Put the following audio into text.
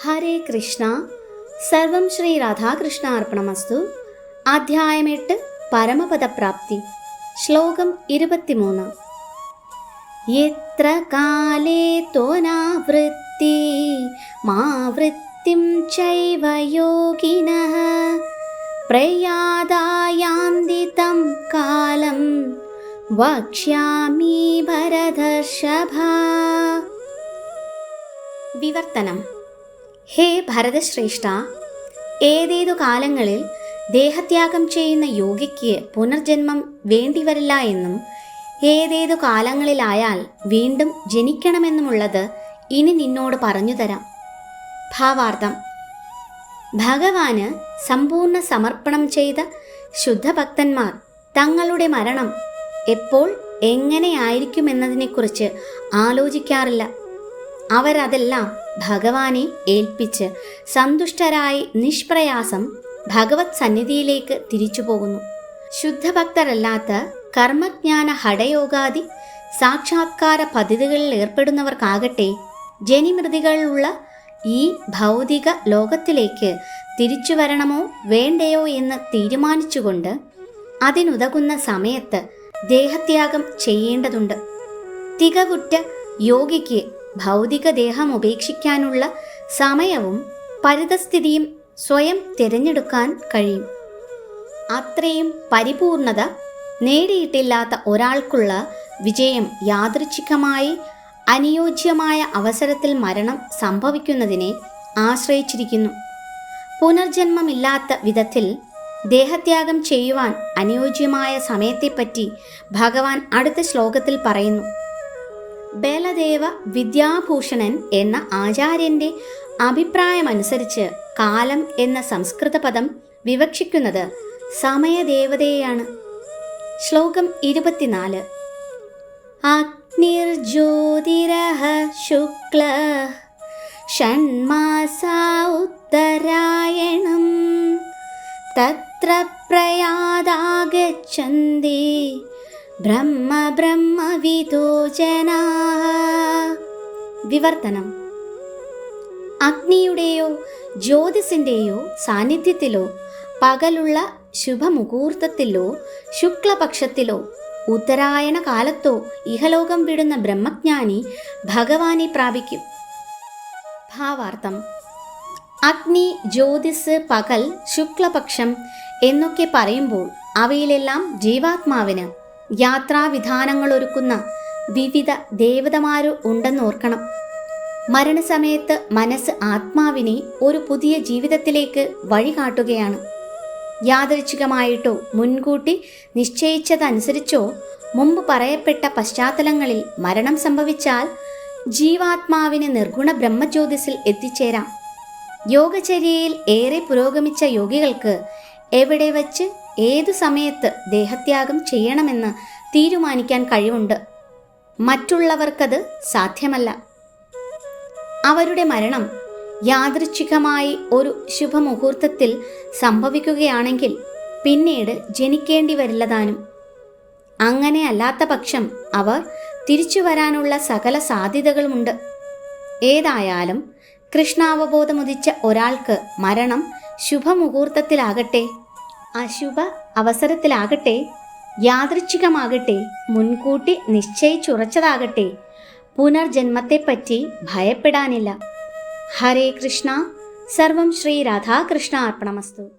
ഹരേ കൃഷ്ണ. സർവം ശ്രീ രാധാകൃഷ്ണ അർപ്പണമസ്തു. അധ്യായം 8 പരമപദപ്രാപ്തി. ശ്ലോകം 23. യത്ര കാലേ തോനാവൃത്തി മാവൃത്തിം ചൈവ യോഗിനഃ പ്രയാതായാന്തി തം കാലം വക്ഷ്യാമി ഭരതർഷഭ. വിവർത്തനം. ഹേ ഭരതശ്രേഷ്ഠ, ഏതേതു കാലങ്ങളിൽ ദേഹത്യാഗം ചെയ്യുന്ന യോഗിക്ക് പുനർജന്മം വേണ്ടിവരില്ല എന്നും ഏതേതു കാലങ്ങളിലായാൽ വീണ്ടും ജനിക്കണമെന്നുമുള്ളത് ഇനി നിന്നോട് പറഞ്ഞു തരാം. ഭാവാർത്ഥം. ഭഗവാന് സമ്പൂർണ്ണ സമർപ്പണം ചെയ്ത ശുദ്ധഭക്തന്മാർ തങ്ങളുടെ മരണം എപ്പോൾ എങ്ങനെയായിരിക്കുമെന്നതിനെക്കുറിച്ച് ആലോചിക്കാറില്ല. അവരതെല്ലാം ഭഗവാനെ ഏൽപ്പിച്ച് സന്തുഷ്ടരായി നിഷ്പ്രയാസം ഭഗവത് സന്നിധിയിലേക്ക് തിരിച്ചു പോകുന്നു. ശുദ്ധഭക്തരല്ലാത്ത കർമ്മജ്ഞാന ഹഠയോഗാദി സാക്ഷാത്കാര പദ്ധതികളിൽ ഏർപ്പെടുന്നവർക്കാകട്ടെ ജനിമൃതികളുള്ള ഈ ഭൗതിക ലോകത്തിലേക്ക് തിരിച്ചു വരണമോ വേണ്ടയോ എന്ന് തീരുമാനിച്ചുകൊണ്ട് അതിനുതകുന്ന സമയത്ത് ദേഹത്യാഗം ചെയ്യേണ്ടതുണ്ട്. തികവുറ്റ യോഗിക്ക് ഭൗതിക ദേഹം ഉപേക്ഷിക്കാനുള്ള സമയവും പരിതസ്ഥിതിയും സ്വയം തിരഞ്ഞെടുക്കാൻ കഴിയും. അത്രയും പരിപൂർണത നേടിയിട്ടില്ലാത്ത ഒരാൾക്കുള്ള വിജയം യാദൃച്ഛികമായി അനുയോജ്യമായ അവസരത്തിൽ മരണം സംഭവിക്കുന്നതിനെ ആശ്രയിച്ചിരിക്കുന്നു. പുനർജന്മമില്ലാത്ത വിധത്തിൽ ദേഹത്യാഗം ചെയ്യുവാൻ അനുയോജ്യമായ സമയത്തെപ്പറ്റി ഭഗവാൻ അടുത്ത ശ്ലോകത്തിൽ പറയുന്നു. ബലദേവ വിദ്യാഭൂഷണൻ എന്ന ആചാര്യന്റെ അഭിപ്രായമനുസരിച്ച് കാലം എന്ന സംസ്കൃത പദം വിവക്ഷിക്കുന്നത് സമയദേവതയെയാണ്. ശ്ലോകം 24. അഗ്നിർജ്യോതിരഃ ശുക്ല ഷണ്മാസാ ഉത്തരായണം തത്ര പ്രയാതാഗച്ഛന്തി ബ്രഹ്മവിദോ ജനാഃ. വിവർത്തനം. അഗ്നിയുടെയോ ജ്യോതിസിന്റെയോ സാന്നിധ്യത്തിലോ പകലുള്ള ശുഭമുഹൂർത്തത്തിലോ ശുക്ലപക്ഷത്തിലോ ഉത്തരായണ കാലത്തോ ഇഹലോകം വിടുന്ന ബ്രഹ്മജ്ഞാനി ഭഗവാനെ പ്രാപിക്കും. ഭാവാർത്ഥം. അഗ്നി, ജ്യോതിസ്, പകൽ, ശുക്ലപക്ഷം എന്നൊക്കെ പറയുമ്പോൾ അവയിലെല്ലാം ജീവാത്മാവിന് യാത്രാവിധാനങ്ങളൊരുക്കുന്ന വിവിധ ദേവതമാരു ഉണ്ടെന്നോർക്കണം. മരണസമയത്ത് മനസ്സ് ആത്മാവിനെ ഒരു പുതിയ ജീവിതത്തിലേക്ക് വഴികാട്ടുകയാണ്. യാദൃച്ഛികമായിട്ടോ മുൻകൂട്ടി നിശ്ചയിച്ചതനുസരിച്ചോ മുമ്പ് പറയപ്പെട്ട പശ്ചാത്തലങ്ങളിൽ മരണം സംഭവിച്ചാൽ ജീവാത്മാവിന് നിർഗുണ ബ്രഹ്മജ്യോതിസിൽ എത്തിച്ചേരാം. യോഗചര്യയിൽ ഏറെ പുരോഗമിച്ച യോഗികൾക്ക് എവിടെ വച്ച് ഏതു സമയത്ത് ദേഹത്യാഗം ചെയ്യണമെന്ന് തീരുമാനിക്കാൻ കഴിവുണ്ട്. മറ്റുള്ളവർക്കത് സാധ്യമല്ല. അവരുടെ മരണം യാദൃച്ഛികമായി ഒരു ശുഭമുഹൂർത്തത്തിൽ സംഭവിക്കുകയാണെങ്കിൽ പിന്നീട് ജനിക്കേണ്ടി വരില്ലതാനും. അങ്ങനെ അല്ലാത്ത പക്ഷം അവർ തിരിച്ചു വരാനുള്ള സകല സാധ്യതകളുമുണ്ട്. ഏതായാലും കൃഷ്ണാവബോധമുദിച്ച ഒരാൾക്ക് മരണം ശുഭമുഹൂർത്തത്തിലാകട്ടെ അശുഭ അവസരത്തിലാകട്ടെ യാദൃച്ഛികമാകട്ടെ മുൻകൂട്ടി നിശ്ചയിച്ചുറച്ചതാകട്ടെ പുനർജന്മത്തെപ്പറ്റി ഭയപ്പെടാനില്ല. ഹരേ കൃഷ്ണ. സർവം ശ്രീ രാധാകൃഷ്ണ അർപ്പണമസ്തു.